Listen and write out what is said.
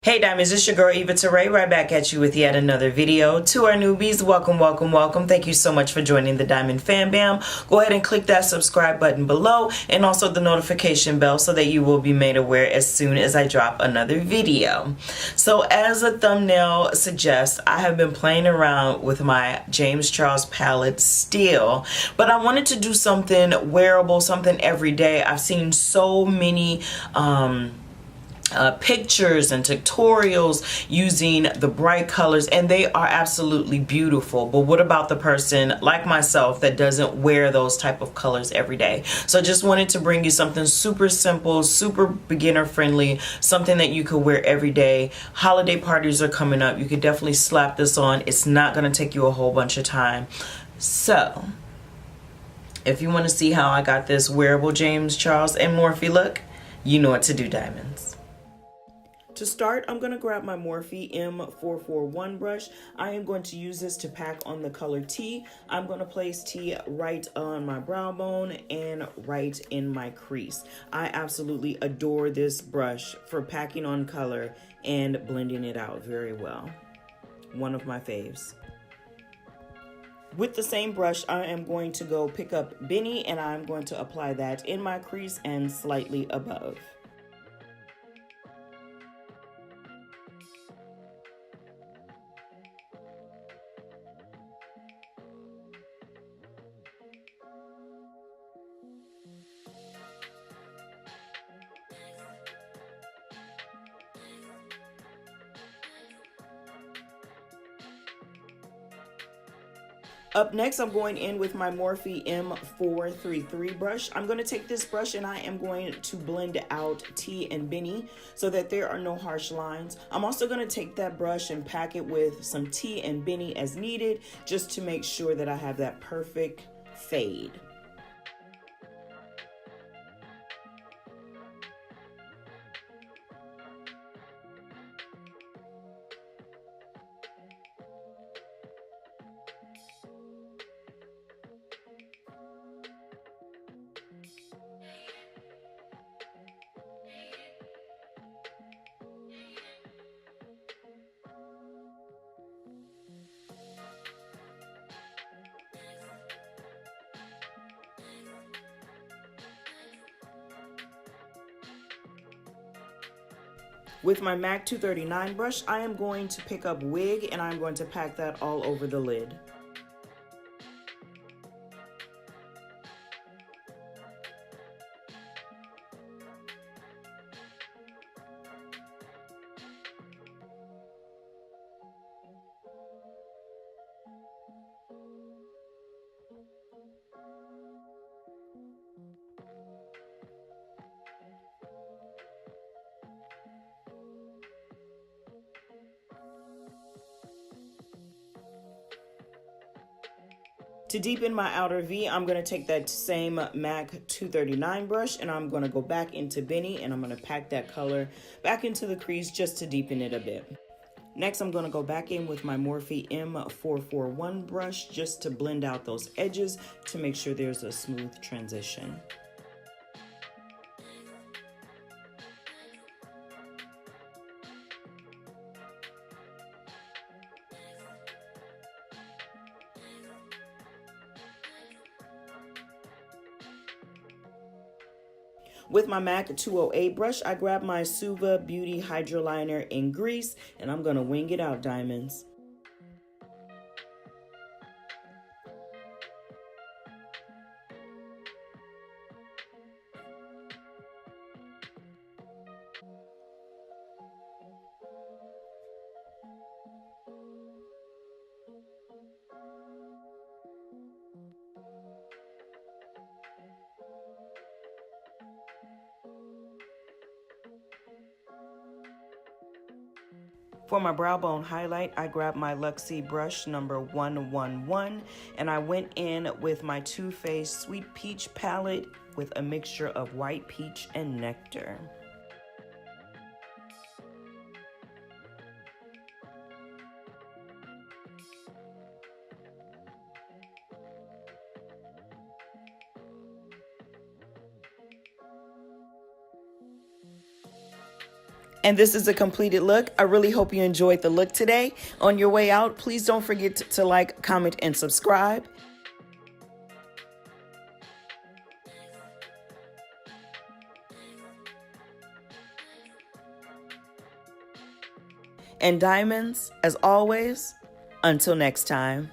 Hey Diamonds, it's your girl Eva Tarae right back at you with yet another video. To our newbies, welcome, welcome, welcome. Thank you so much for joining the Diamond Fam Bam. Go ahead and click that subscribe button below and also the notification bell so that you will be made aware as soon as I drop another video. So as the thumbnail suggests, I have been playing around with my James Charles palette still, but I wanted to do something wearable, something everyday. I've seen so many pictures and tutorials using the bright colors, and they are absolutely beautiful. But what about the person like myself that doesn't wear those type of colors every day? So just wanted to bring you something super simple, super beginner friendly, something that you could wear every day. Holiday parties are coming up. You could definitely slap this on. It's not going to take you a whole bunch of time. So if you want to see how I got this wearable James Charles and Morphe look, you know what to do, diamonds. To start, I'm going to grab my Morphe M441 brush. I am going to use this to pack on the color T. I'm going to place T right on my brow bone and right in my crease. I absolutely adore this brush for packing on color and blending it out very well. One of my faves. With the same brush, I am going to go pick up Benny and I'm going to apply that in my crease and slightly above. Up next, I'm going in with my Morphe M433 brush. I'm going to take this brush and I am going to blend out T and Benny so that there are no harsh lines. I'm also going to take that brush and pack it with some T and Benny as needed, just to make sure that I have that perfect fade. With my MAC 239 brush, I am going to pick up Wig and I'm going to pack that all over the lid. To deepen my outer V, I'm going to take that same MAC 239 brush and I'm going to go back into Benny and I'm going to pack that color back into the crease just to deepen it a bit. Next, I'm going to go back in with my Morphe M441 brush just to blend out those edges to make sure there's a smooth transition. With my MAC 208 brush, I grab my Suva Beauty Hydroliner in grease, and I'm going to wing it out, diamonds. For my brow bone highlight, I grabbed my Luxie brush number 111 and I went in with my Too Faced Sweet Peach palette with a mixture of white peach and nectar. And this is a completed look. I really hope you enjoyed the look today. On your way out, please don't forget to like, comment, and subscribe. And diamonds, as always, until next time.